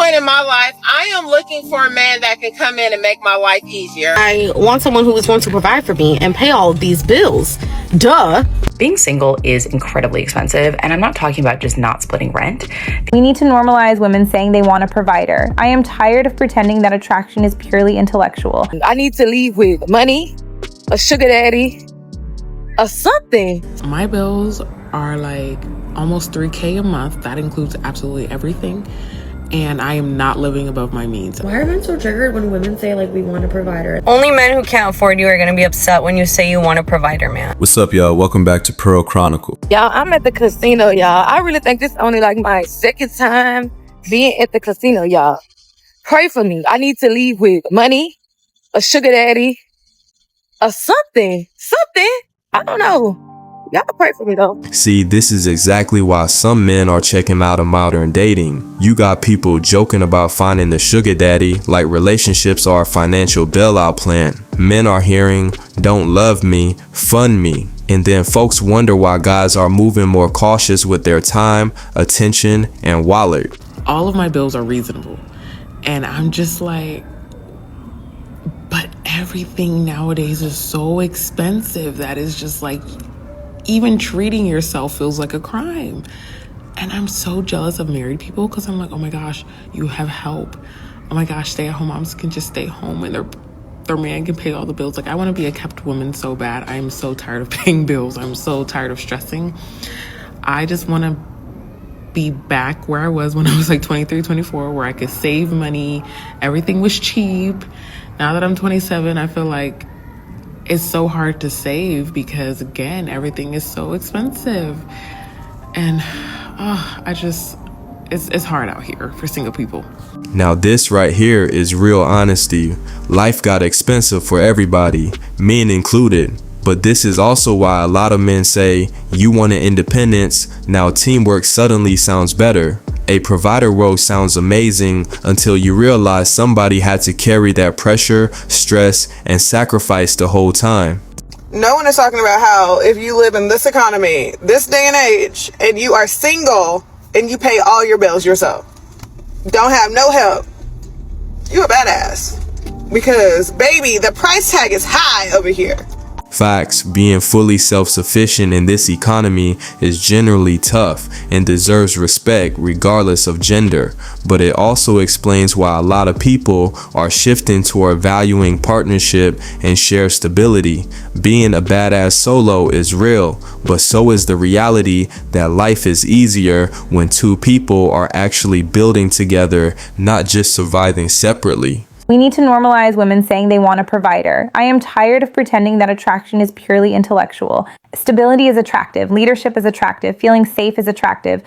point in my life, I am looking for a man that can come in and make my life easier. I want someone who is going to provide for me and pay all of these bills. Duh. Being single is incredibly expensive, and I'm not talking about just not splitting rent. We need to normalize women saying they want a provider. I am tired of pretending that attraction is purely intellectual. I need to leave with money, a sugar daddy, or something. My bills are like almost $3,000 a month. That includes absolutely everything. And I am not living above my means. Why are men so triggered when women say like we want a provider? Only men who can't afford you are going to be upset when you say you want a provider, man. What's up, y'all? Welcome back to Pearl Chronicle. Y'all, I'm at the casino, y'all. I really think this is only like my second time being at the casino, y'all. Pray for me. I need to leave with money, a sugar daddy, or something. I don't know. Y'all pray for me though. See, this is exactly why some men are checking out of modern dating. You got people joking about finding the sugar daddy like relationships are a financial bailout plan. Men are hearing, don't love me, fund me. And then folks wonder why guys are moving more cautious with their time, attention, and wallet. All of my bills are reasonable. And I'm just like, but everything nowadays is so expensive that it's just like, even treating yourself feels like a crime. And I'm so jealous of married people because I'm like, oh my gosh, you have help. Oh my gosh, stay-at-home moms can just stay home and their man can pay all the bills. Like, I want to be a kept woman so bad. I am so tired of paying bills. I'm so tired of stressing. I just want to be back where I was when I was like 23, 24, where I could save money. Everything was cheap. Now that I'm 27, I feel like it's so hard to save because, again, everything is so expensive. And it's hard out here for single people. Now this right here is real honesty. Life got expensive for everybody, men included. But this is also why a lot of men say, you wanted independence, now teamwork suddenly sounds better. A provider role sounds amazing until you realize somebody had to carry that pressure, stress, and sacrifice the whole time. No one is talking about how if you live in this economy, this day and age, and you are single and you pay all your bills yourself, don't have no help, you a badass. Because, baby, the price tag is high over here. Facts, being fully self-sufficient in this economy is generally tough and deserves respect regardless of gender, but it also explains why a lot of people are shifting toward valuing partnership and shared stability. Being a badass solo is real, but so is the reality that life is easier when two people are actually building together, not just surviving separately. We need to normalize women saying they want a provider. I am tired of pretending that attraction is purely intellectual. Stability is attractive. Leadership is attractive. Feeling safe is attractive.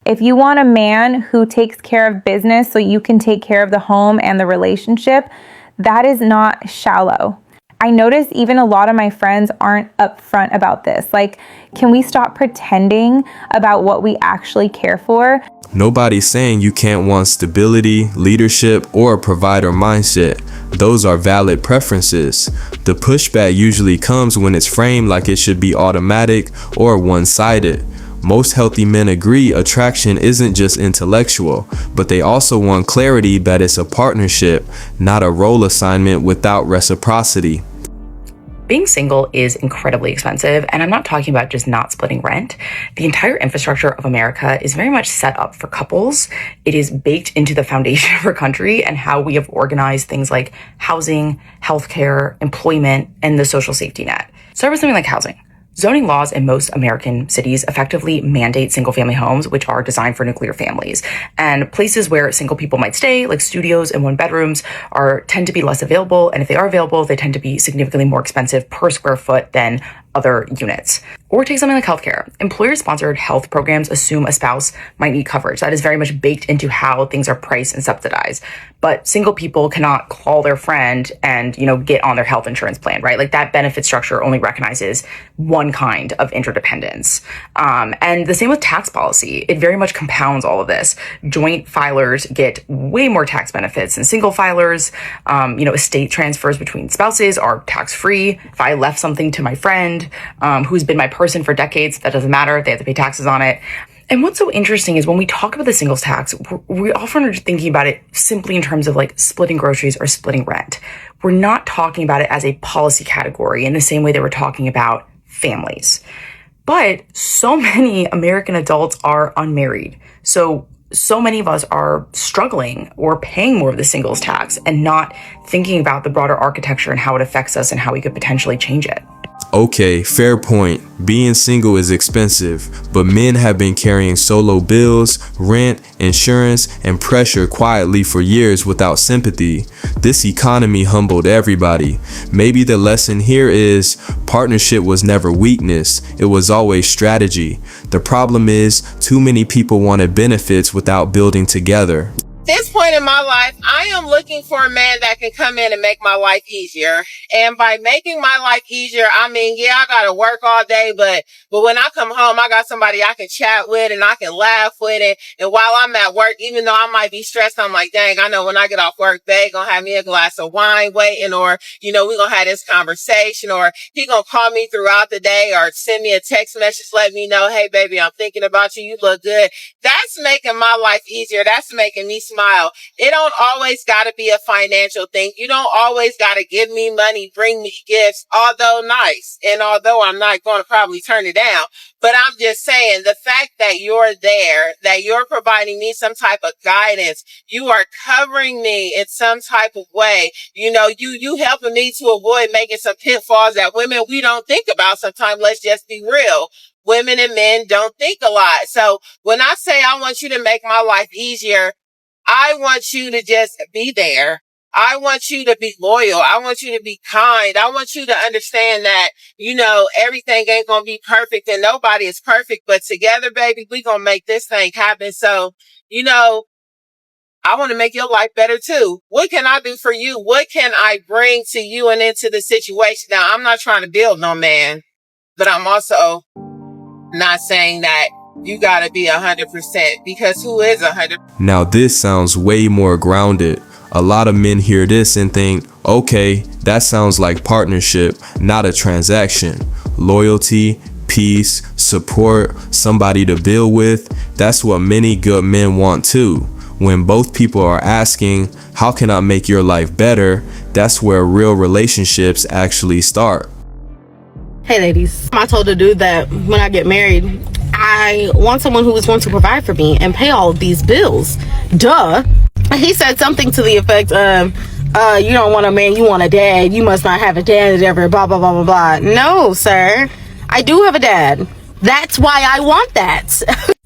If you want a man who takes care of business so you can take care of the home and the relationship, that is not shallow. I notice even a lot of my friends aren't upfront about this. Like, can we stop pretending about what we actually care for? Nobody's saying you can't want stability, leadership, or a provider mindset. Those are valid preferences. The pushback usually comes when it's framed like it should be automatic or one-sided. Most healthy men agree attraction isn't just intellectual, but they also want clarity that it's a partnership, not a role assignment without reciprocity. Being single is incredibly expensive, and I'm not talking about just not splitting rent. The entire infrastructure of America is very much set up for couples. It is baked into the foundation of our country and how we have organized things like housing, healthcare, employment, and the social safety net. Start with something like housing. Zoning laws in most American cities effectively mandate single-family homes, which are designed for nuclear families. And places where single people might stay, like studios and one-bedrooms, tend to be less available. And if they are available, they tend to be significantly more expensive per square foot than other units. Or take something like healthcare. Employer-sponsored health programs assume a spouse might need coverage. That is very much baked into how things are priced and subsidized. But single people cannot call their friend and, get on their health insurance plan, right? Like, that benefit structure only recognizes one kind of interdependence. And the same with tax policy. It very much compounds all of this. Joint filers get way more tax benefits than single filers. Estate transfers between spouses are tax-free. If I left something to my friend, who's been my person for decades, that doesn't matter. They have to pay taxes on it. And what's so interesting is when we talk about the singles tax, we often are thinking about it simply in terms of like splitting groceries or splitting rent. We're not talking about it as a policy category in the same way that we're talking about families. But so many American adults are unmarried. So many of us are struggling or paying more of the singles tax and not thinking about the broader architecture and how it affects us and how we could potentially change it. Okay, fair point. Being single is expensive, but men have been carrying solo bills, rent, insurance, and pressure quietly for years without sympathy. This economy humbled everybody. Maybe the lesson here is partnership was never weakness, it was always strategy. The problem is too many people wanted benefits without building together. This point in my life, I am looking for a man that can come in and make my life easier. And by making my life easier, I mean, yeah, I gotta work all day, but when I come home, I got somebody I can chat with and I can laugh with it. And while I'm at work, even though I might be stressed, I'm like, dang, I know when I get off work, they gonna have me a glass of wine waiting, or, we gonna have this conversation, or he gonna call me throughout the day or send me a text message, let me know, hey, baby, I'm thinking about you. You look good. That's making my life easier. That's making me smile. It don't always gotta be a financial thing. You don't always gotta give me money, bring me gifts, although nice. And although I'm not going to probably turn it down, but I'm just saying the fact that you're there, that you're providing me some type of guidance, you are covering me in some type of way. You helping me to avoid making some pitfalls that women, we don't think about sometimes. Let's just be real. Women and men don't think a lot. So when I say I want you to make my life easier, I want you to just be there. I want you to be loyal. I want you to be kind. I want you to understand that, everything ain't going to be perfect and nobody is perfect, but together, baby, we going to make this thing happen. So, I want to make your life better too. What can I do for you? What can I bring to you and into the situation? Now, I'm not trying to build no man, but I'm also not saying that you gotta be 100%, because who is 100%? Now this sounds way more grounded. A lot of men hear this and think, okay, that sounds like partnership, not a transaction. Loyalty, peace, support, somebody to build with, that's what many good men want too. When both people are asking, how can I make your life better? That's where real relationships actually start. Hey ladies, I told the dude that when I get married, I want someone who is going to provide for me and pay all of these bills. Duh. He said something to the effect of, you don't want a man, you want a dad. You must not have a dad ever, blah, blah, blah, blah, blah. No, sir. I do have a dad. That's why I want that.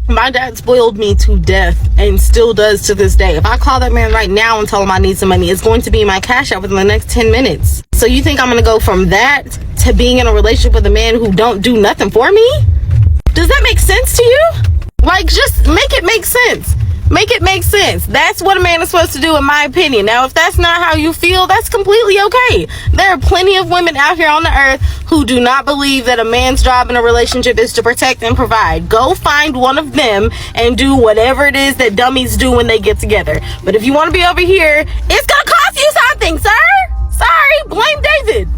My dad spoiled me to death and still does to this day. If I call that man right now and tell him I need some money, it's going to be in my cash app within the next 10 minutes. So you think I'm going to go from that to being in a relationship with a man who don't do nothing for me? Does that make sense to you? Like, just make it make sense. Make it make sense. That's what a man is supposed to do, in my opinion. Now, if that's not how you feel, that's completely okay. There are plenty of women out here on the earth who do not believe that a man's job in a relationship is to protect and provide. Go find one of them and do whatever it is that dummies do when they get together. But if you want to be over here, it's gonna cost you something, sir. Sorry, blame David.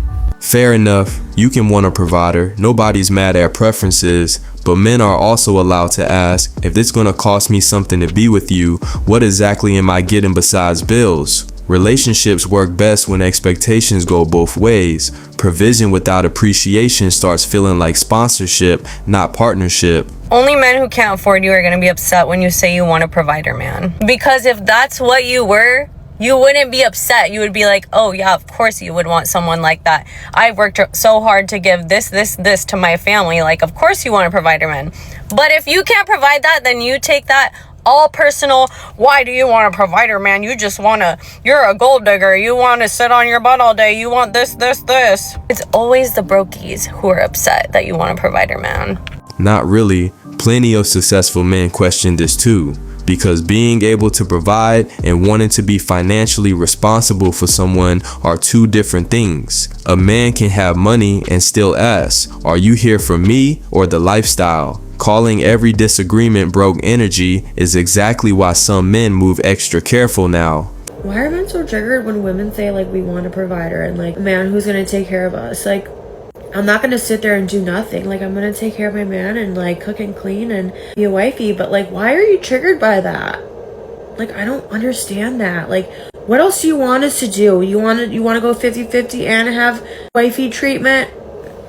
Fair enough, you can want a provider, nobody's mad at preferences, but men are also allowed to ask, if it's gonna cost me something to be with you, what exactly am I getting besides bills? Relationships work best when expectations go both ways. Provision without appreciation starts feeling like sponsorship, not partnership. Only men who can't afford you are going to be upset when you say you want a provider, man. Because if that's what you were, you wouldn't be upset. You would be like, oh yeah, of course you would want someone like that. I've worked so hard to give this to my family. Like, of course you want a provider, man. But if you can't provide that, then you take that all personal. Why do you want a provider, man? You just you're a gold digger. You want to sit on your butt all day. You want this. It's always the brokies who are upset that you want a provider, man. Not really. Plenty of successful men question this too. Because being able to provide and wanting to be financially responsible for someone are two different things. A man can have money and still ask, are you here for me or the lifestyle? Calling every disagreement broke energy is exactly why some men move extra careful now. Why are men so triggered when women say, like, we want a provider and, like, a man who's gonna take care of us? Like, I'm not gonna sit there and do nothing. Like, I'm gonna take care of my man and like cook and clean and be a wifey. But like, why are you triggered by that? Like, I don't understand that. Like, what else do you want us to do? You want to go 50-50 and have wifey treatment?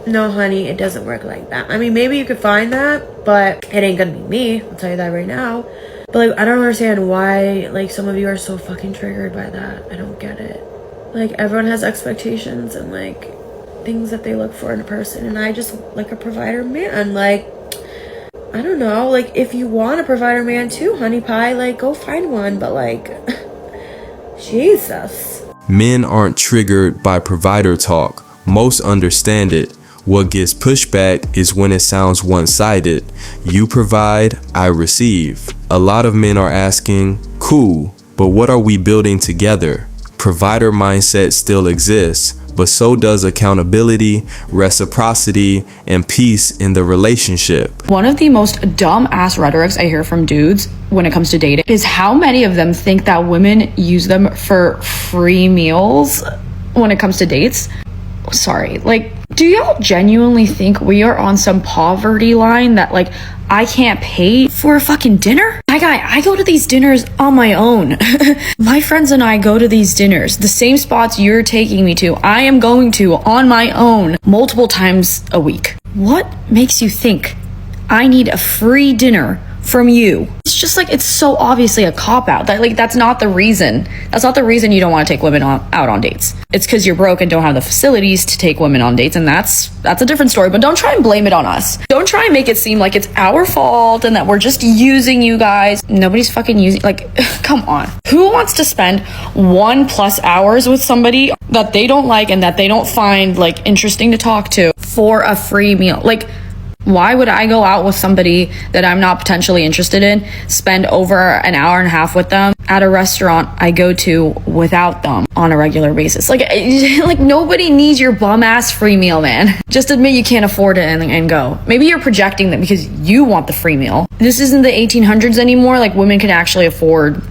No, honey, it doesn't work like that. I mean, maybe you could find that, but it ain't gonna be me. I'll tell you that right now. But like, I don't understand why like some of you are so fucking triggered by that. I don't get it. Like, everyone has expectations and like things that they look for in a person, and I just like a provider man. Like, I don't know, like, if you want a provider man too, honey pie, like, go find one. But like, Jesus. Men aren't triggered by provider talk. Most understand it. What gets pushback is when it sounds one-sided. You provide, I receive. A lot of men are asking, cool, but what are we building together? Provider mindset still exists, but so does accountability, reciprocity, and peace in the relationship. One of the most dumb-ass rhetorics I hear from dudes when it comes to dating is how many of them think that women use them for free meals when it comes to dates. Sorry, like, do y'all genuinely think we are on some poverty line that like I can't pay for a fucking dinner? My guy, I go to these dinners on my own. My friends and I go to these dinners, the same spots you're taking me to, I am going to on my own multiple times a week. What makes you think I need a free dinner from you? It's just like, it's so obviously a cop-out. That like, that's not the reason. That's not the reason you don't want to take women out on dates. It's because you're broke and don't have the facilities to take women on dates, and that's a different story. But don't try and blame it on us. Don't try and make it seem like it's our fault and that we're just using you guys. Nobody's fucking using, like, come on. Who wants to spend 1+ hours with somebody that they don't like and that they don't find like interesting to talk to for a free meal? Like, why would I go out with somebody that I'm not potentially interested in, spend over an hour and a half with them at a restaurant I go to without them on a regular basis? Like nobody needs your bum ass free meal, man. Just admit you can't afford it and go. Maybe you're projecting that because you want the free meal. This isn't the 1800s anymore. Like, women can actually afford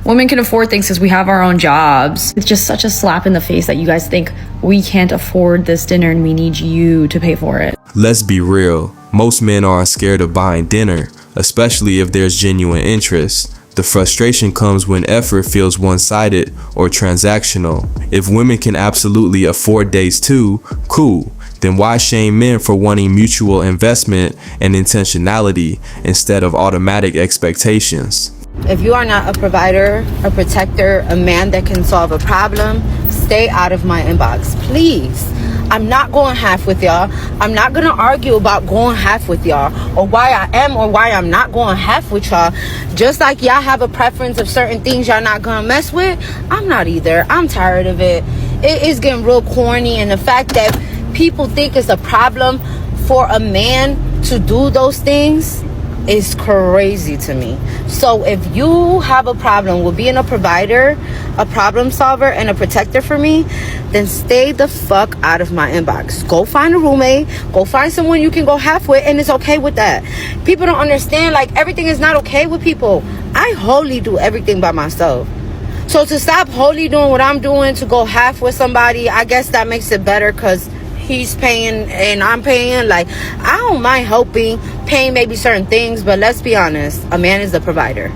women can afford things because we have our own jobs. It's just such a slap in the face that you guys think we can't afford this dinner and we need you to pay for it. Let's be real. Most men are scared of buying dinner, especially if there's genuine interest. The frustration comes when effort feels one-sided or transactional. If women can absolutely afford dates too, cool. Then why shame men for wanting mutual investment and intentionality instead of automatic expectations? If you are not a provider, a protector, a man that can solve a problem, stay out of my inbox, please. I'm not going half with y'all. I'm not going to argue about going half with y'all or why I am or why I'm not going half with y'all. Just like y'all have a preference of certain things y'all not going to mess with, I'm not either. I'm tired of it. It is getting real corny, and the fact that people think it's a problem for a man to do those things is crazy to me. So if you have a problem with being a provider, a problem solver, and a protector for me, then stay the fuck out of my inbox. Go find a roommate, go find someone you can go half with, and it's okay with that. People don't understand, like, everything is not okay with people. I wholly do everything by myself. So to stop wholly doing what I'm doing to go half with somebody, I guess that makes it better because he's paying and I'm paying. Like, I don't mind helping, paying maybe certain things, but let's be honest, a man is the provider.